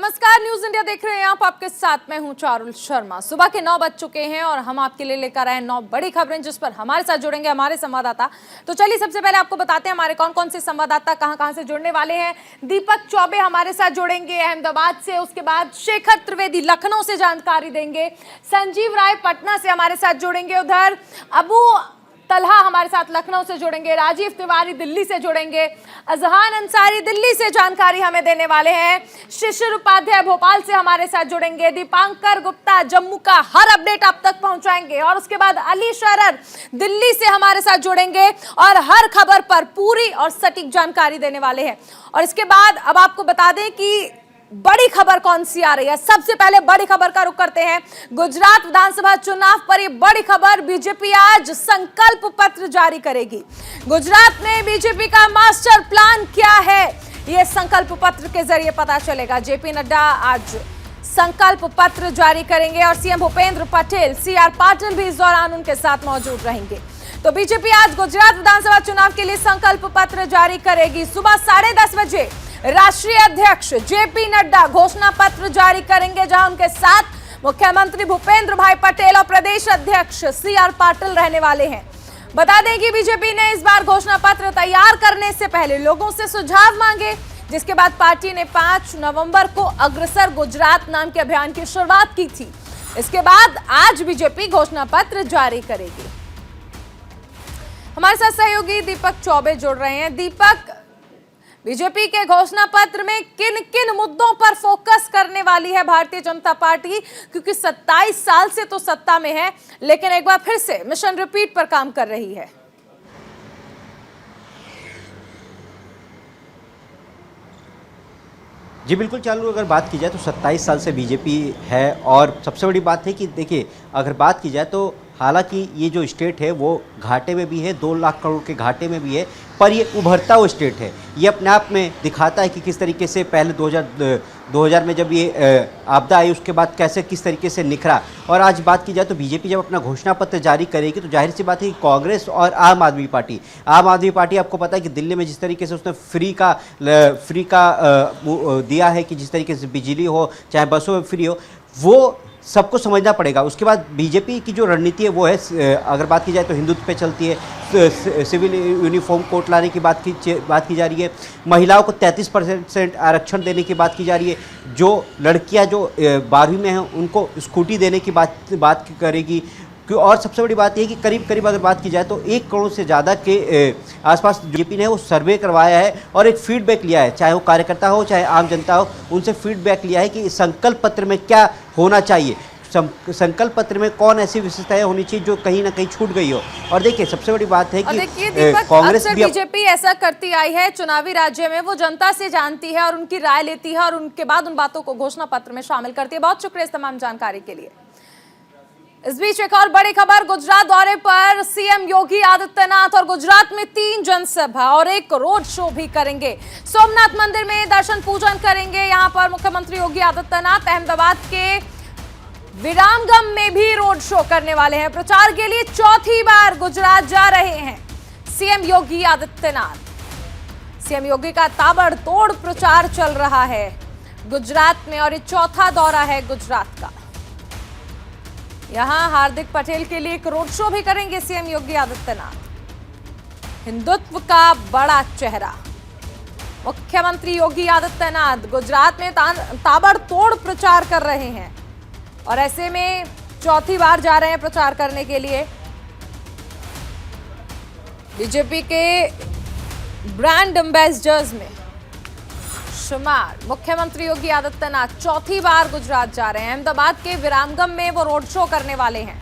नमस्कार, news India देख रहे हैं आप। आपके साथ मैं हूं चारुल शर्मा। सुबह के 9 बज चुके हैं और हम आपके लिए लेकर आए 9 बड़ी खबरें, जिस पर हमारे साथ जुड़ेंगे हमारे संवाददाता। तो चलिए सबसे पहले आपको बताते हैं हमारे कौन कौन से संवाददाता कहां से जुड़ने वाले हैं। दीपक चौबे हमारे साथ जुड़ेंगे अहमदाबाद से, उसके बाद शेखर त्रिवेदी लखनऊ से जानकारी देंगे, संजीव राय पटना से हमारे साथ जुड़ेंगे, उधर अबू तलहा हमारे साथ लखनऊ से जुड़ेंगे, राजीव तिवारी दिल्ली से जुड़ेंगे, अजहान अंसारी दिल्ली से जानकारी हमें देने वाले हैं, शिशिर उपाध्याय भोपाल से हमारे साथ जुड़ेंगे, दीपांकर गुप्ता जम्मू का हर अपडेट आप तक पहुंचाएंगे, और उसके बाद अली शरर दिल्ली से हमारे साथ जुड़ेंगे और हर खबर पर पूरी और सटीक जानकारी देने वाले हैं। और इसके बाद अब आपको बता दें कि बड़ी खबर कौन सी आ रही है। सबसे पहले बड़ी खबर का रुख करते हैं। गुजरात विधानसभा चुनाव पर ये बड़ी खबर, बीजेपी आज संकल्प पत्र जारी करेगी। गुजरात में बीजेपी का मास्टर प्लान क्या है, ये संकल्प पत्र के जरिए पता चलेगा। जेपी नड्डा आज संकल्प पत्र जारी करेंगे और सीएम भूपेंद्र पटेल, सीआर पाटिल भी इस दौरान उनके साथ मौजूद रहेंगे। तो बीजेपी आज गुजरात विधानसभा चुनाव के लिए संकल्प पत्र जारी करेगी। सुबह 10:30 बजे राष्ट्रीय अध्यक्ष जेपी नड्डा घोषणा पत्र जारी करेंगे, जहां उनके साथ मुख्यमंत्री भूपेंद्र भाई पटेल और प्रदेश अध्यक्ष सीआर पाटिल रहने वाले हैं। बता दें कि बीजेपी ने इस बार घोषणा पत्र तैयार करने से पहले लोगों से सुझाव मांगे, जिसके बाद पार्टी ने 5 नवंबर को अग्रसर गुजरात नाम के अभियान की शुरुआत की थी। इसके बाद आज बीजेपी घोषणा पत्र जारी करेगी। हमारे साथ सहयोगी दीपक चौबे जुड़ रहे हैं। दीपक, बीजेपी के घोषणा पत्र में किन किन मुद्दों पर फोकस करने वाली है भारतीय जनता पार्टी, क्योंकि 27 साल से तो सत्ता में है, लेकिन एक बार फिर से मिशन रिपीट पर काम कर रही है। जी बिल्कुल चालू, अगर बात की जाए तो 27 साल से बीजेपी है और सबसे बड़ी बात है कि देखिए, अगर बात की जाए तो हालांकि ये जो स्टेट है वो घाटे में भी है, 2 लाख करोड़ के घाटे में भी है, पर ये उभरता हुआ स्टेट है। ये अपने आप में दिखाता है कि किस तरीके से पहले 2000 में जब ये आपदा आई, उसके बाद कैसे किस तरीके से निखरा। और आज बात की जाए तो बीजेपी जब अपना घोषणा पत्र जारी करेगी तो जाहिर सी बात है कि कांग्रेस और आम आदमी पार्टी आपको पता है कि दिल्ली में जिस तरीके से उसने फ्री का दिया है कि जिस तरीके से बिजली हो चाहे बसों में फ्री हो, वो सबको समझना पड़ेगा। उसके बाद बीजेपी की जो रणनीति है वो है, अगर बात की जाए तो हिंदुत्व पे चलती है, सिविल यूनिफॉर्म कोड लाने की बात की जा रही है, महिलाओं को 33% आरक्षण देने की बात की जा रही है, जो लड़कियां जो 12वीं में हैं उनको स्कूटी देने की बात करेगी। और सबसे बड़ी बात यह है कि करीब अगर बात की जाए तो 1 करोड़ से ज़्यादा के आसपास बीजेपी ने वो सर्वे करवाया है और एक फीडबैक लिया है, चाहे वो कार्यकर्ता हो चाहे आम जनता हो, उनसे फीडबैक लिया है कि संकल्प पत्र में क्या होना चाहिए, संकल्प पत्र में कौन ऐसी विशेषताएं होनी चाहिए जो कहीं ना कहीं छूट गई हो। और देखिए सबसे बड़ी बात है कि कांग्रेस भी बीजेपी ऐसा करती आई है चुनावी राज्य में, वो जनता से जानती है और उनकी राय लेती है और उनके बाद उन बातों को घोषणा पत्र में शामिल करती है। बहुत शुक्रिया इस तमाम जानकारी के लिए। इस बीच एक और बड़ी खबर, गुजरात दौरे पर सीएम योगी आदित्यनाथ और गुजरात में 3 जनसभा और 1 रोड शो भी करेंगे। सोमनाथ मंदिर में दर्शन पूजन करेंगे। यहां पर मुख्यमंत्री योगी आदित्यनाथ अहमदाबाद के विरामगम में भी रोड शो करने वाले हैं। प्रचार के लिए 4थी बार गुजरात जा रहे हैं सीएम योगी आदित्यनाथ। सीएम योगी का ताबड़तोड़ प्रचार चल रहा है गुजरात में और ये 4था दौरा है गुजरात का। यहां हार्दिक पटेल के लिए एक रोड शो भी करेंगे सीएम योगी आदित्यनाथ। हिंदुत्व का बड़ा चेहरा मुख्यमंत्री योगी आदित्यनाथ गुजरात में ताबड़तोड़ प्रचार कर रहे हैं और ऐसे में 4थी बार जा रहे हैं प्रचार करने के लिए। बीजेपी के ब्रांड एम्बेसडर्स में शुमार मुख्यमंत्री योगी आदित्यनाथ 4थी बार गुजरात जा रहे हैं। अहमदाबाद के विरामगम में वो रोड शो करने वाले हैं।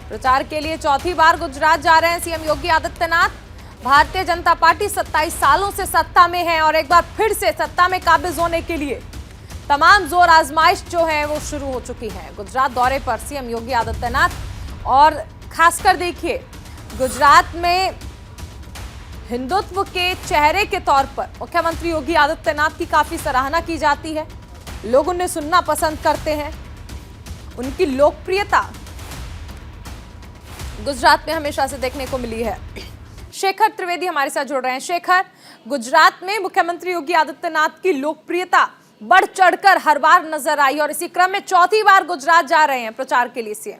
प्रचार के लिए 4थी बार गुजरात जा रहे हैं सीएम योगी आदित्यनाथ। भारतीय जनता पार्टी 27 सालों से सत्ता में है और एक बार फिर से सत्ता में काबिज होने के लिए तमाम जोर आजमाइश जो है वो शुरू हो चुकी है। गुजरात दौरे पर सीएम योगी आदित्यनाथ और खासकर देखिए गुजरात में हिंदुत्व के चेहरे के तौर पर मुख्यमंत्री योगी आदित्यनाथ की काफी सराहना की जाती है। लोग उन्हें सुनना पसंद करते हैं। उनकी लोकप्रियता गुजरात में हमेशा से देखने को मिली है। शेखर त्रिवेदी हमारे साथ जुड़ रहे हैं। शेखर, गुजरात में मुख्यमंत्री योगी आदित्यनाथ की लोकप्रियता बढ़ चढ़कर हर बार नजर आई और इसी क्रम में चौथी बार गुजरात जा रहे हैं प्रचार के लिए सीएम।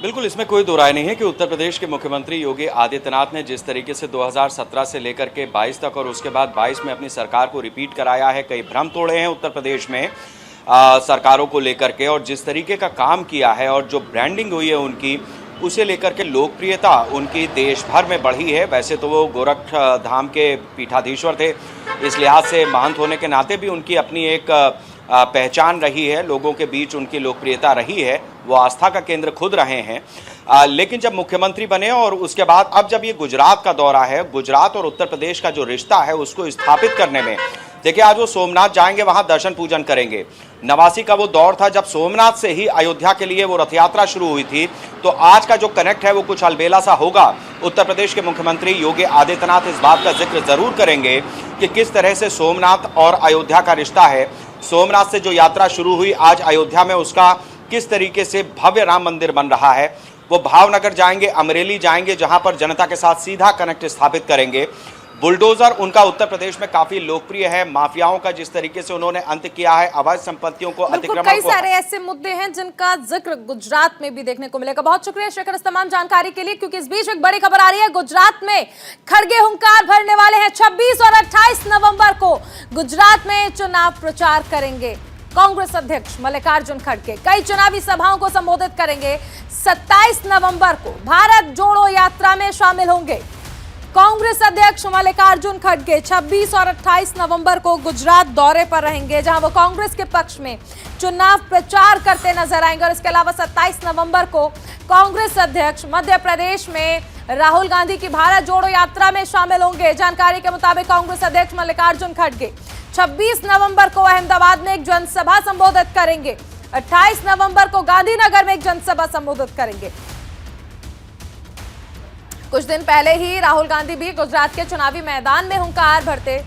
बिल्कुल, इसमें कोई दो राय नहीं है कि उत्तर प्रदेश के मुख्यमंत्री योगी आदित्यनाथ ने जिस तरीके से 2017 से लेकर के 22 तक और उसके बाद 22 में अपनी सरकार को रिपीट कराया है, कई भ्रम तोड़े हैं उत्तर प्रदेश में सरकारों को लेकर के, और जिस तरीके का काम किया है और जो ब्रांडिंग हुई है उनकी, उसे लेकर के लोकप्रियता उनकी देश भर में बढ़ी है। वैसे तो वो गोरख धाम के पीठाधीश्वर थे, इस लिहाज से महंत होने के नाते भी उनकी अपनी एक पहचान रही है, लोगों के बीच उनकी लोकप्रियता रही है, वो आस्था का केंद्र खुद रहे हैं। लेकिन जब मुख्यमंत्री बने और उसके बाद अब जब ये गुजरात का दौरा है, गुजरात और उत्तर प्रदेश का जो रिश्ता है उसको स्थापित करने में, देखिए आज वो सोमनाथ जाएंगे, वहां दर्शन पूजन करेंगे। 89 का वो दौर था जब सोमनाथ से ही अयोध्या के लिए वो रथ यात्रा शुरू हुई थी, तो आज का जो कनेक्ट है वो कुछ अलबेला सा होगा। उत्तर प्रदेश के मुख्यमंत्री योगी आदित्यनाथ इस बात का जिक्र जरूर करेंगे कि किस तरह से सोमनाथ और अयोध्या का रिश्ता है। सोमनाथ से जो यात्रा शुरू हुई, आज अयोध्या में उसका किस तरीके से भव्य राम मंदिर बन रहा है। वो भावनगर जाएंगे, अमरेली जाएंगे, जहां पर जनता के साथ सीधा कनेक्ट स्थापित करेंगे। बुलडोजर उनका उत्तर प्रदेश में काफी लोकप्रिय है। माफियाओं का जिस तरीके से उन्होंने अंत किया है, अवैध संपत्तियों को, अतिक्रमण को, कई सारे ऐसे मुद्दे हैं जिनका जिक्र गुजरात में भी देखने को मिलेगा। बहुत शुक्रिया शेखर इस तमाम जानकारी के लिए, क्योंकि इस बीच एक बड़ी खबर आ रही है। गुजरात में खड़गे हुंकार भरने वाले हैं। 26 और 28 नवंबर को गुजरात में चुनाव प्रचार करेंगे कांग्रेस अध्यक्ष मल्लिकार्जुन खड़गे। कई चुनावी सभाओं को संबोधित करेंगे। 27 नवंबर को भारत जोड़ो यात्रा में शामिल होंगे कांग्रेस अध्यक्ष मल्लिकार्जुन खड़गे। 26 और 28 नवंबर को गुजरात दौरे पर रहेंगे, जहां वो कांग्रेस के पक्ष में चुनाव प्रचार करते नजर आएंगे। और इसके अलावा 27 नवंबर को कांग्रेस अध्यक्ष मध्य प्रदेश में राहुल गांधी की भारत जोड़ो यात्रा में शामिल होंगे। जानकारी के मुताबिक कांग्रेस अध्यक्ष मल्लिकार्जुन खड़गे 26 नवंबर को अहमदाबाद में एक जनसभा संबोधित करेंगे। 28 नवंबर को गांधीनगर में एक जनसभा संबोधित करेंगे। कुछ दिन पहले ही राहुल गांधी भी गुजरात के चुनावी मैदान में हुंकार भरते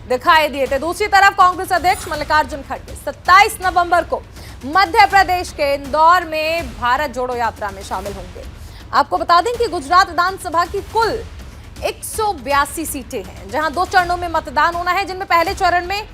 दिखाई दिए थे। दूसरी तरफ कांग्रेस अध्यक्ष मल्लिकार्जुन खड़गे 27 नवंबर को मध्य प्रदेश के इंदौर में भारत जोड़ो यात्रा में शामिल होंगे। आपको बता दें कि गुजरात विधानसभा की कुल 182 सीटें हैं, जहां 2 चरणों में मतदान होना है, जिनमें पहले चरण में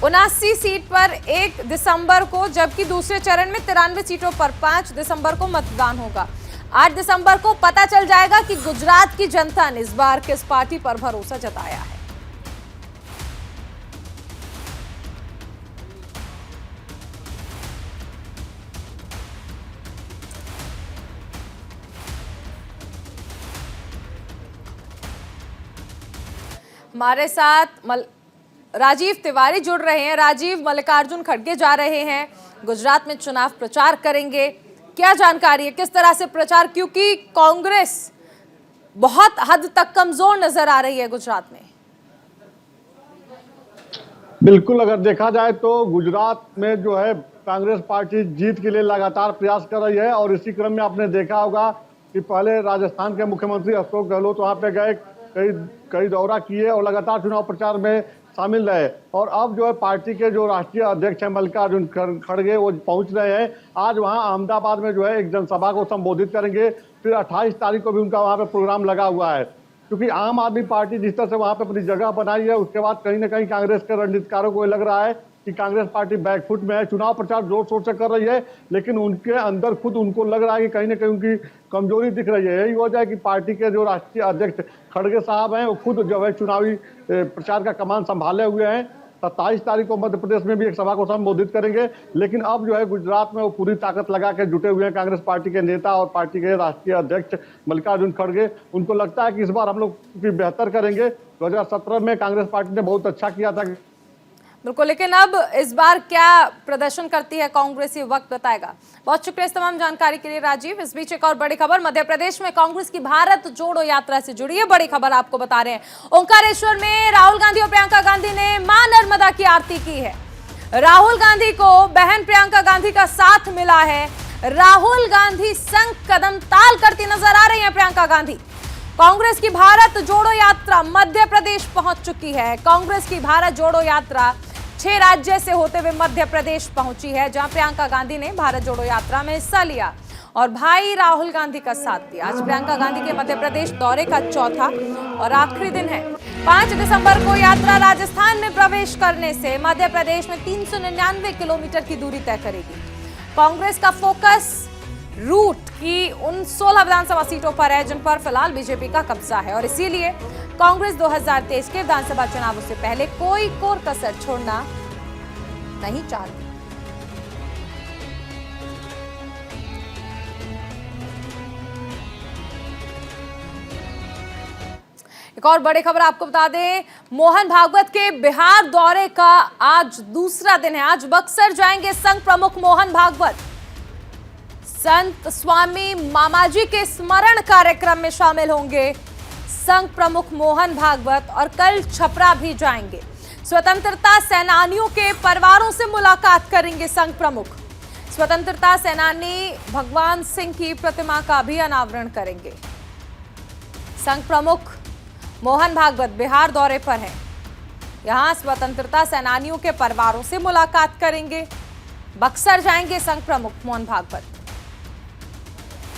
79 सीट पर 1 दिसंबर को, जबकि दूसरे चरण में 93 सीटों पर 5 दिसंबर को मतदान होगा। 8 दिसंबर को पता चल जाएगा कि गुजरात की जनता ने इस बार किस पार्टी पर भरोसा जताया है। हमारे साथ राजीव तिवारी जुड़ रहे हैं। राजीव, मल्लिकार्जुन खड़गे जा रहे हैं, गुजरात में चुनाव प्रचार करेंगे, क्या जानकारी है, किस तरह से प्रचार, क्योंकि कांग्रेस बहुत हद तक कमजोर नजर आ रही है गुजरात में? बिल्कुल, अगर देखा जाए तो गुजरात में जो है कांग्रेस पार्टी जीत के लिए लगातार प्रयास कर रही है। और इसी क्रम में आपने देखा होगा कि पहले राजस्थान के मुख्यमंत्री अशोक गहलोत वहां पे गए, कई दौरा किए और लगातार चुनाव प्रचार में शामिल रहे। और अब जो है पार्टी के जो राष्ट्रीय अध्यक्ष हैं मल्लिकार्जुन खड़गे, वो पहुंच रहे हैं। आज वहां अहमदाबाद में जो है एक जनसभा को संबोधित करेंगे। फिर 28 तारीख को भी उनका वहां पे प्रोग्राम लगा हुआ है, क्योंकि आम आदमी पार्टी जिस तरह से वहां पे अपनी जगह बनाई है, उसके बाद कहीं ना कहीं कांग्रेस के रणनीतिकारों को लग रहा है कि कांग्रेस पार्टी बैकफुट में है। चुनाव प्रचार जोर शोर से कर रही है, लेकिन उनके अंदर खुद उनको लग रहा है कि कहीं ना कहीं उनकी कमजोरी दिख रही है। यही वजह है कि पार्टी के जो राष्ट्रीय अध्यक्ष खड़गे साहब हैं, वो खुद जो है चुनावी प्रचार का कमान संभाले हुए हैं। 27 तारीख को मध्य प्रदेश में भी एक सभा को संबोधित करेंगे, लेकिन अब जो है गुजरात में वो पूरी ताकत लगा के जुटे हुए हैं कांग्रेस पार्टी के नेता और पार्टी के राष्ट्रीय अध्यक्ष मल्लिकार्जुन खड़गे। उनको लगता है कि इस बार हम लोग बेहतर करेंगे। 2017 में कांग्रेस पार्टी ने बहुत अच्छा किया था। बिल्कुल, लेकिन अब इस बार क्या प्रदर्शन करती है कांग्रेस, ये वक्त बताएगा। बहुत शुक्रिया इस तमाम जानकारी के लिए राजीव। इस बीच एक और बड़ी खबर मध्य प्रदेश में कांग्रेस की भारत जोड़ो यात्रा से जुड़ी है। बड़ी खबर आपको बता रहे हैं। ओंकारेश्वर में राहुल गांधी और प्रियंका गांधी ने मां नर्मदा की आरती की है। राहुल गांधी को बहन प्रियंका गांधी का साथ मिला है। राहुल गांधी संग कदम ताल करती नजर आ रही है प्रियंका गांधी। कांग्रेस की भारत जोड़ो यात्रा मध्य प्रदेश पहुंच चुकी है। कांग्रेस की भारत जोड़ो यात्रा 6 राज्य से होते हुए मध्य प्रदेश पहुंची है, जहां प्रियंका गांधी ने भारत जोड़ो यात्रा में हिस्सा लिया। और भाई राहुल गांधी का साथ दिया। आज प्रियंका गांधी के मध्य प्रदेश दौरे का चौथा और आखिरी दिन है। 5 दिसंबर को यात्रा राजस्थान में प्रवेश करने से मध्य प्रदेश में 399 किलोमीटर की दूरी तय करेगी। कांग्रेस का फोकस रूट की उन 16 विधानसभा सीटों पर है जिन पर फिलहाल बीजेपी का कब्जा है और इसीलिए कांग्रेस 2023 के विधानसभा चुनावों से पहले कोई कोर कसर छोड़ना नहीं चाहती। एक और बड़ी खबर आपको बता दें, मोहन भागवत के बिहार दौरे का आज दूसरा दिन है। आज बक्सर जाएंगे संघ प्रमुख मोहन भागवत। संत स्वामी मामाजी के स्मरण कार्यक्रम में शामिल होंगे संघ प्रमुख मोहन भागवत और कल छपरा भी जाएंगे। स्वतंत्रता सेनानियों के परिवारों से मुलाकात करेंगे संघ प्रमुख। स्वतंत्रता सेनानी भगवान सिंह की प्रतिमा का भी अनावरण करेंगे। संघ प्रमुख मोहन भागवत बिहार दौरे पर हैं। यहां स्वतंत्रता सेनानियों के परिवारों से मुलाकात करेंगे। बक्सर जाएंगे संघ प्रमुख मोहन भागवत।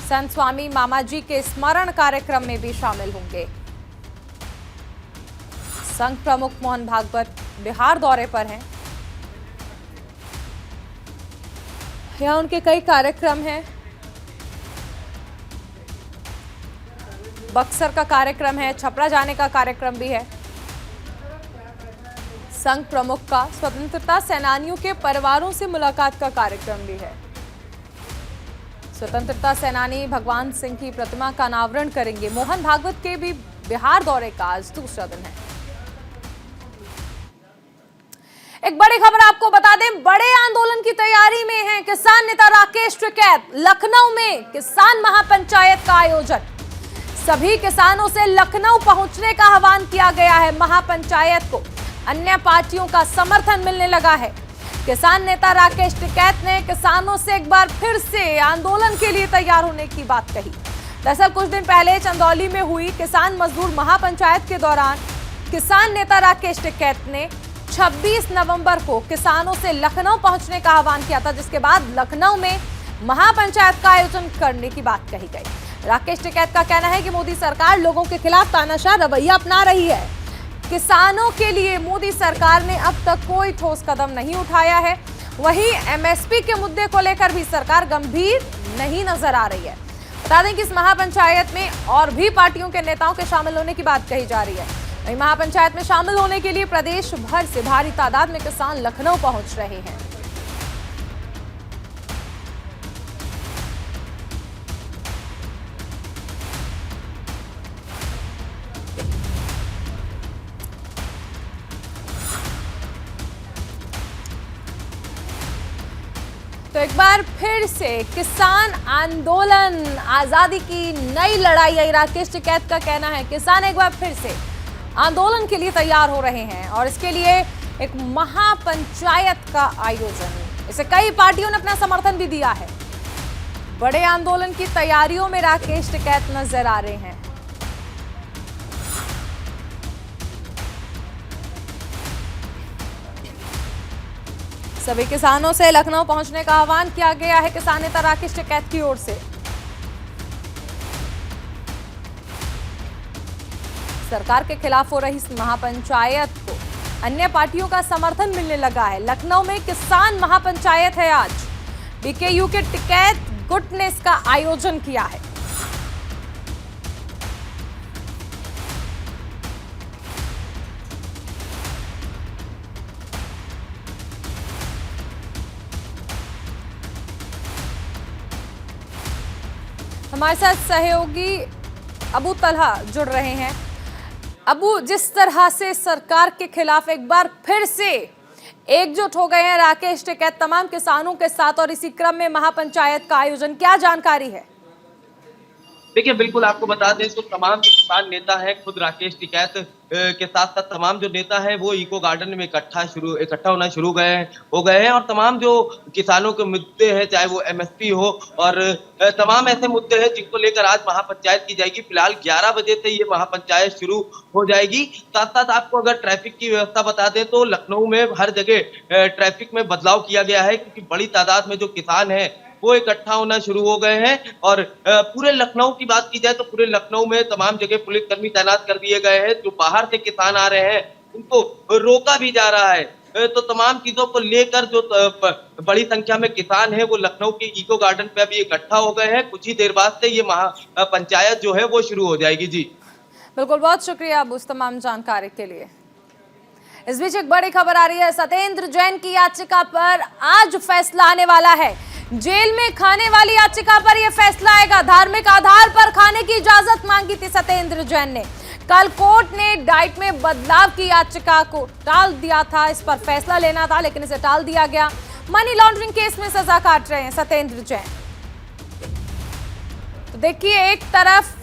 संत स्वामी मामाजी के स्मरण कार्यक्रम में भी शामिल होंगे। संघ प्रमुख मोहन भागवत बिहार दौरे पर हैं। यहां उनके कई कार्यक्रम हैं। बक्सर का कार्यक्रम है, छपरा जाने का कार्यक्रम भी है। संघ प्रमुख का स्वतंत्रता सेनानियों के परिवारों से मुलाकात का कार्यक्रम भी है। स्वतंत्रता सेनानी भगवान सिंह की प्रतिमा का अनावरण करेंगे। मोहन भागवत के भी बिहार दौरे का आज दूसरा दिन है। एक बड़ी खबर आपको बता दें, बड़े आंदोलन की तैयारी में है किसान नेता राकेश टिकैत। लखनऊ में किसान महापंचायत का आयोजन। सभी किसानों से लखनऊ पहुंचने का आह्वान किया गया है। महापंचायत को अन्य पार्टियों का समर्थन मिलने लगा है। किसान नेता राकेश टिकैत ने किसानों से एक बार फिर से आंदोलन के लिए तैयार होने की बात कही। दरअसल कुछ दिन पहले चंदौली में हुई किसान मजदूर महापंचायत के दौरान किसान नेता राकेश टिकैत ने 26 नवंबर को किसानों से लखनऊ पहुंचने का आह्वान किया था, जिसके बाद लखनऊ में महापंचायत का आयोजन करने की बात कही गई। राकेश टिकैत का कहना है कि मोदी सरकार लोगों के खिलाफ तानाशाह रवैया अपना रही है। किसानों के लिए मोदी सरकार ने अब तक कोई ठोस कदम नहीं उठाया है। वहीं एमएसपी के मुद्दे को लेकर भी सरकार गंभीर नहीं नजर आ रही है। बता दें कि इस महापंचायत में और भी पार्टियों के नेताओं के शामिल होने की बात कही जा रही है। वहीं महापंचायत में शामिल होने के लिए प्रदेश भर से भारी तादाद में किसान लखनऊ पहुंच रहे हैं। तो एक बार फिर से किसान आंदोलन, आजादी की नई लड़ाई है। राकेश टिकैत का कहना है किसान एक बार फिर से आंदोलन के लिए तैयार हो रहे हैं और इसके लिए एक महापंचायत का आयोजन, इसे कई पार्टियों ने अपना समर्थन भी दिया है। बड़े आंदोलन की तैयारियों में राकेश टिकैत नजर आ रहे हैं। सभी किसानों से लखनऊ पहुंचने का आह्वान किया गया है किसान नेता राकेश टिकैत की ओर से। सरकार के खिलाफ हो रही इस महापंचायत को अन्य पार्टियों का समर्थन मिलने लगा है। लखनऊ में किसान महापंचायत है। आज बीकेयू के टिकैत गुट ने इसका आयोजन किया है। हमारे साथ सहयोगी अबू तलहा जुड़ रहे हैं। अबू, जिस तरह से सरकार के खिलाफ एक बार फिर से एकजुट हो गए हैं राकेश टिकैत तमाम किसानों के साथ और इसी क्रम में महापंचायत का आयोजन, क्या जानकारी है? देखिए, बिल्कुल आपको बता दें तो तमाम जो किसान नेता हैं खुद राकेश टिकैत के साथ साथ तमाम जो नेता हैं वो इको गार्डन में इकट्ठा होना शुरू हो गए हैं और तमाम जो किसानों के मुद्दे हैं, चाहे वो एमएसपी हो और तमाम ऐसे मुद्दे हैं जिनको लेकर आज महापंचायत की जाएगी। फिलहाल 11 बजे से ये महापंचायत शुरू हो जाएगी। साथ साथ आपको अगर ट्रैफिक की व्यवस्था बता दें तो लखनऊ में हर जगह ट्रैफिक में बदलाव किया गया है, क्योंकि बड़ी तादाद में जो किसान हैं वो इकट्ठा होना शुरू हो गए हैं। और पूरे लखनऊ की बात की जाए तो पूरे लखनऊ में तमाम जगह पुलिसकर्मी तैनात कर दिए गए हैं। जो बाहर से किसान आ रहे हैं उनको रोका भी जा रहा है। तो तमाम चीजों को लेकर जो बड़ी संख्या में किसान हैं वो लखनऊ के इको गार्डन पे अभी इकट्ठा हो गए हैं। कुछ ही देर बाद से ये महापंचायत जो है वो शुरू हो जाएगी। जी बिल्कुल, बहुत शुक्रिया अब उस तमाम जानकारी के लिए। इस बीच एक बड़ी खबर आ रही है, सत्येंद्र जैन की याचिका पर आज फैसला आने वाला है। जेल में खाने वाली याचिका पर यह फैसला आएगा। धार्मिक आधार पर खाने की इजाजत मांगी थी सत्येंद्र जैन ने। कल कोर्ट ने डाइट में बदलाव की याचिका को टाल दिया था। इस पर फैसला लेना था लेकिन इसे टाल दिया गया। मनी लॉन्ड्रिंग केस में सजा काट रहे हैं सत्येंद्र जैन। तो देखिए, एक तरफ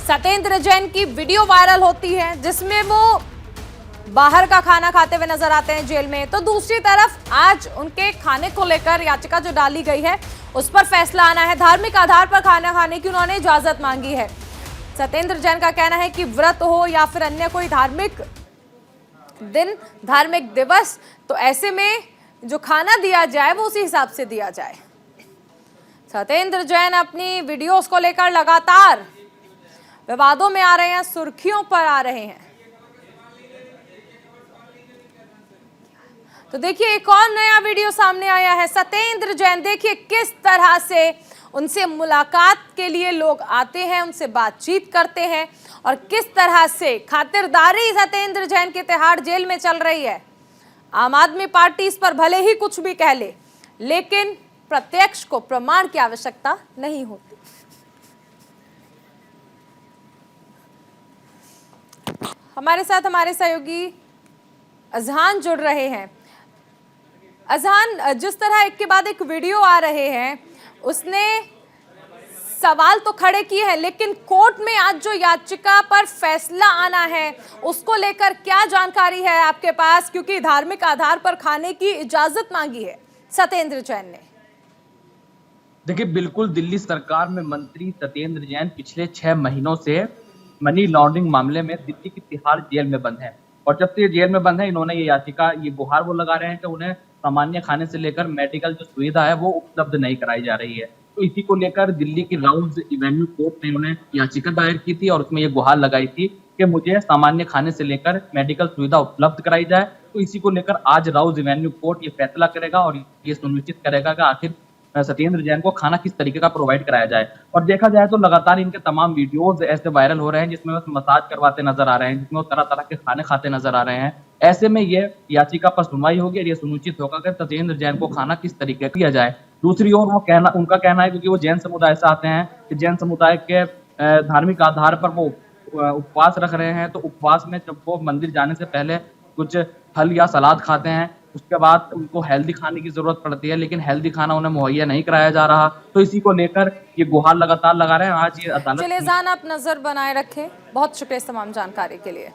सत्येंद्र जैन की वीडियो वायरल होती है जिसमें वो बाहर का खाना खाते हुए नजर आते हैं जेल में, तो दूसरी तरफ आज उनके खाने को लेकर याचिका जो डाली गई है उस पर फैसला आना है। धार्मिक आधार पर खाना खाने की उन्होंने इजाजत मांगी है। सत्येंद्र जैन का कहना है कि व्रत हो या फिर अन्य कोई धार्मिक दिन, धार्मिक दिवस, तो ऐसे में जो खाना दिया जाए वो उसी हिसाब से दिया जाए। सत्येंद्र जैन अपनी वीडियोस को लेकर लगातार विवादों में आ रहे हैं, सुर्खियों पर आ रहे हैं। तो देखिए, एक और नया वीडियो सामने आया है। सत्येंद्र जैन, देखिए किस तरह से उनसे मुलाकात के लिए लोग आते हैं, उनसे बातचीत करते हैं और किस तरह से खातिरदारी सत्येंद्र जैन के तिहाड़ जेल में चल रही है। आम आदमी पार्टी इस पर भले ही कुछ भी कह ले, लेकिन प्रत्यक्ष को प्रमाण की आवश्यकता नहीं होती। हमारे साथ हमारे सहयोगी अजहान जुड़ रहे हैं। अजहान, जिस तरह एक के बाद एक वीडियो आ रहे हैं, उसने सवाल तो खड़े किए हैं, लेकिन कोर्ट में आज जो याचिका पर फैसला आना है उसको लेकर क्या जानकारी है आपके पास? क्योंकि धार्मिक आधार पर खाने की इजाजत मांगी है सत्येंद्र जैन ने। देखिए, बिल्कुल दिल्ली सरकार में मंत्री सत्येंद्र जैन पिछले 6 महीनों से मनी लॉन्ड्रिंग मामले में दिल्ली की तिहाड़ जेल में बंद है। और जब से ये जेल में बंद है, इन्होंने ये याचिका, ये गुहार वो लगा रहे हैं कि उन्हें सामान्य खाने से लेकर मेडिकल जो सुविधा है वो उपलब्ध नहीं कराई जा रही है। तो इसी को लेकर दिल्ली की राउज एवेन्यू कोर्ट ने उन्हें याचिका दायर की थी और उसमें ये गुहार लगाई थी कि मुझे सामान्य खाने से लेकर मेडिकल सुविधा उपलब्ध कराई जाए। तो इसी को लेकर आज राउज एवेन्यू कोर्ट ये फैसला करेगा और ये सुनिश्चित करेगा कि आखिर सत्येंद्र जैन को खाना किस तरीके का प्रोवाइड कराया जाए। और देखा जाए तो लगातार इनके तमाम वीडियोज ऐसे वायरल हो रहे हैं जिसमें वो मसाज करवाते नजर आ रहे हैं, जिसमें वो तरह तरह के खाने खाते नजर आ रहे हैं। ऐसे में ये याचिका पर सुनवाई होगी और ये सुनिश्चित होगा कि सत्येंद्र जैन को खाना किस तरीके किया जाए। दूसरी ओर उनका कहना है, क्योंकि वो जैन समुदाय से आते हैं, कि जैन समुदाय के धार्मिक आधार पर वो उपवास रख रहे हैं। तो उपवास में जब वो मंदिर जाने से पहले कुछ फल या सलाद खाते हैं, उसके बाद उनको हेल्दी खाने की जरूरत पड़ती है, लेकिन हेल्दी खाना उन्हें मुहैया नहीं कराया जा रहा। तो इसी को लेकर ये गुहार लगातार लगा रहे हैं। आज ये अदालत, चलिए जान, आप नजर बनाए रखें। बहुत शुक्रिया इस तमाम जानकारी के लिए।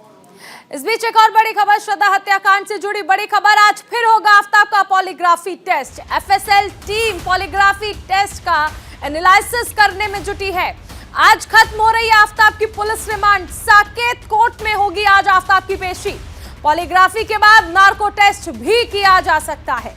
इस बीच एक और बड़ी खबर, श्रद्धा हत्याकांड से जुड़ी बड़ी खबर। आज फिर होगा आफ्ताब का polygraphy test. FSL team polygraphy test का एनालिसिस करने में जुटी है। आज खत्म हो रही है आफ्ताब की पुलिस रिमांड। साकेत कोर्ट में होगी आज आफ्ताब की पेशी। पॉलीग्राफी के बाद नार्को टेस्ट भी किया जा सकता है।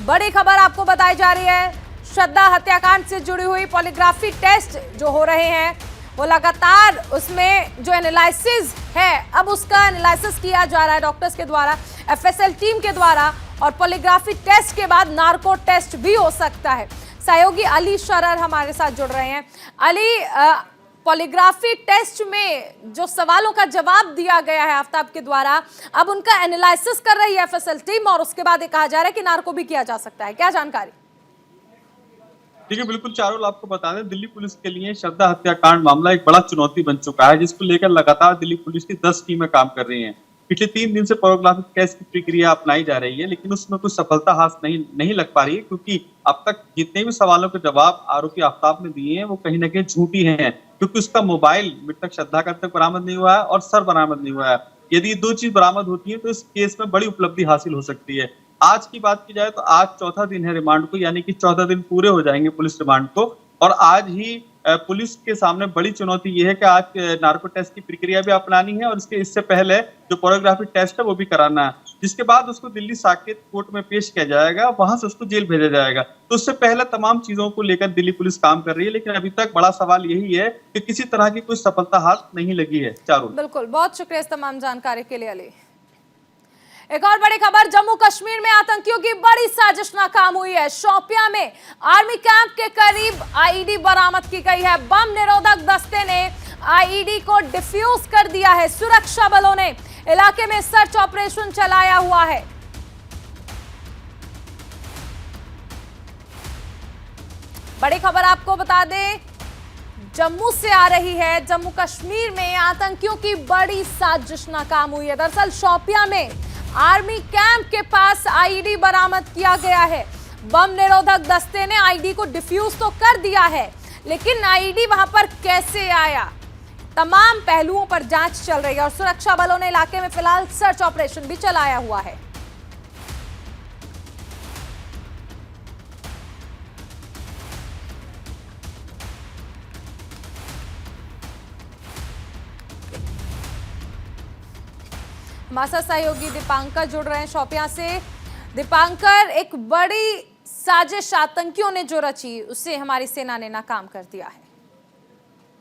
बड़ी खबर आपको बताई जा रही है, श्रद्धा हत्याकांड से जुड़ी हुई पॉलीग्राफी टेस्ट जो हो रहे हैं वो लगातार उसमें जो एनालिसिस है, अब उसका एनालिसिस किया जा रहा है डॉक्टर्स के द्वारा, एफएसएल टीम के द्वारा। और पॉलीग्राफी टेस्ट के बाद नार्को टेस्ट भी हो सकता है। सहयोगी अली शरर हमारे साथ जुड़ रहे हैं। अली, पॉलीग्राफी टेस्ट में जो सवालों का जवाब दिया गया है आफ्ताब के द्वारा, अब उनका एनालिसिस कर रही है एफएसएल टीम और उसके बाद ये कहा जा रहा है कि नार्को भी किया जा सकता है। क्या जानकारी? देखिए, बिल्कुल चारों आपको बता दें, दिल्ली पुलिस के लिए श्रद्धा हत्याकांड मामला एक बड़ा चुनौती बन चुका है, जिसको लेकर लगातार दिल्ली पुलिस की 10 टीमें काम कर रही हैं। पिछले 3 दिन से पॉलीग्राफी टेस्ट की प्रक्रिया अपनाई जा रही है, लेकिन उसमें कुछ सफलता हाथ नहीं लग पा रही है, क्योंकि अब तक जितने भी सवालों के जवाब आरोपी आफ्ताब ने दिए हैं वो कहीं ना कहीं झूठी हैं। क्योंकि उसका मोबाइल मृतक श्रद्धा का अब तक बरामद नहीं हुआ है और सर बरामद नहीं हुआ है। यदि ये 2 चीज बरामद होती है तो इस केस में बड़ी उपलब्धि हासिल हो सकती है। आज की बात की जाए तो आज चौथा दिन है रिमांड को, यानी कि 14 दिन पूरे हो जाएंगे पुलिस रिमांड को। और आज ही पुलिस के सामने बड़ी चुनौती ये है कि आज नार्को टेस्ट की प्रक्रिया भी अपनानी है और इससे पहले जो पॉलीग्राफी टेस्ट है वो भी कराना है, जिसके बाद उसको दिल्ली साकेत कोर्ट में पेश किया जाएगा, वहां से उसको जेल भेजा जाएगा। तो उससे पहले तमाम चीजों को लेकर दिल्ली पुलिस काम कर रही है, लेकिन अभी तक बड़ा सवाल यही है कि किसी तरह की कोई सफलता हाथ नहीं लगी है। चारुल, बिल्कुल, बहुत शुक्रिया इस तमाम जानकारी के लिए अली। एक और बड़ी खबर, जम्मू कश्मीर में आतंकियों की बड़ी साजिश नाकाम हुई है। शोपियां में आर्मी कैंप के करीब आईईडी बरामद की गई है। बम निरोधक दस्ते ने आईईडी को डिफ्यूज कर दिया है। सुरक्षा बलों ने इलाके में सर्च ऑपरेशन चलाया हुआ है। बड़ी खबर आपको बता दें, जम्मू से आ रही है। जम्मू कश्मीर में आतंकियों की बड़ी साजिश नाकाम हुई है। दरअसल शोपियां में आर्मी कैंप के पास आईईडी बरामद किया गया है। बम निरोधक दस्ते ने आईईडी को डिफ्यूज तो कर दिया है, लेकिन आईईडी वहां पर कैसे आया, तमाम पहलुओं पर जांच चल रही है और सुरक्षा बलों ने इलाके में फिलहाल सर्च ऑपरेशन भी चलाया हुआ है। हमारे साथ सहयोगी दीपांकर जुड़ रहे हैं शोपियां से। दीपांकर, एक बड़ी साजिश आतंकियों ने जो रची उसे हमारी सेना ने नाकाम कर दिया है।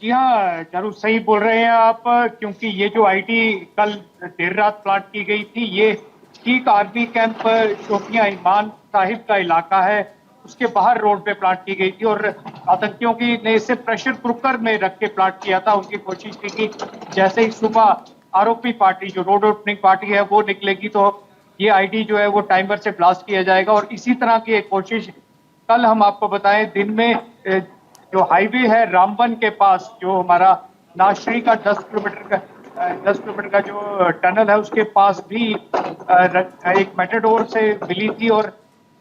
जी हाँ चारू, सही बोल रहे हैं आप, क्योंकि ये जो आईडी कल देर रात प्लांट की गई थी, ये ठीक आर्मी कैंप शोपियां ईमान साहिब का इलाका है, उसके बाहर रोड पे प्लांट की गई थी और आतंकियों की ने इसे प्रेशर कुकर में रख के प्लांट किया था। उनकी कोशिश थी कि जैसे ही सुबह आरोपी पार्टी जो रोड ओपनिंग पार्टी है वो निकलेगी तो ये आईडी जो है वो टाइमर से ब्लास्ट किया जाएगा। और इसी तरह की एक कोशिश कल हम आपको बताएं, दिन में जो हाईवे है रामबन के पास, जो हमारा नाशरी का 10 किलोमीटर का जो टनल है उसके पास भी एक मेटाडोर से मिली थी। और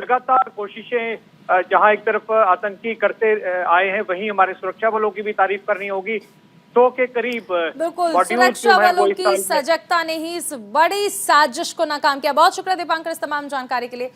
लगातार कोशिशें जहां एक तरफ आतंकी करते आए हैं, वहीं हमारे सुरक्षा बलों की भी तारीफ करनी होगी। 100 के करीब बिल्कुल, सुरक्षा बलों की सजगता ने ही इस बड़ी साजिश को नाकाम किया। बहुत शुक्रिया दीपांकर इस तमाम जानकारी के लिए।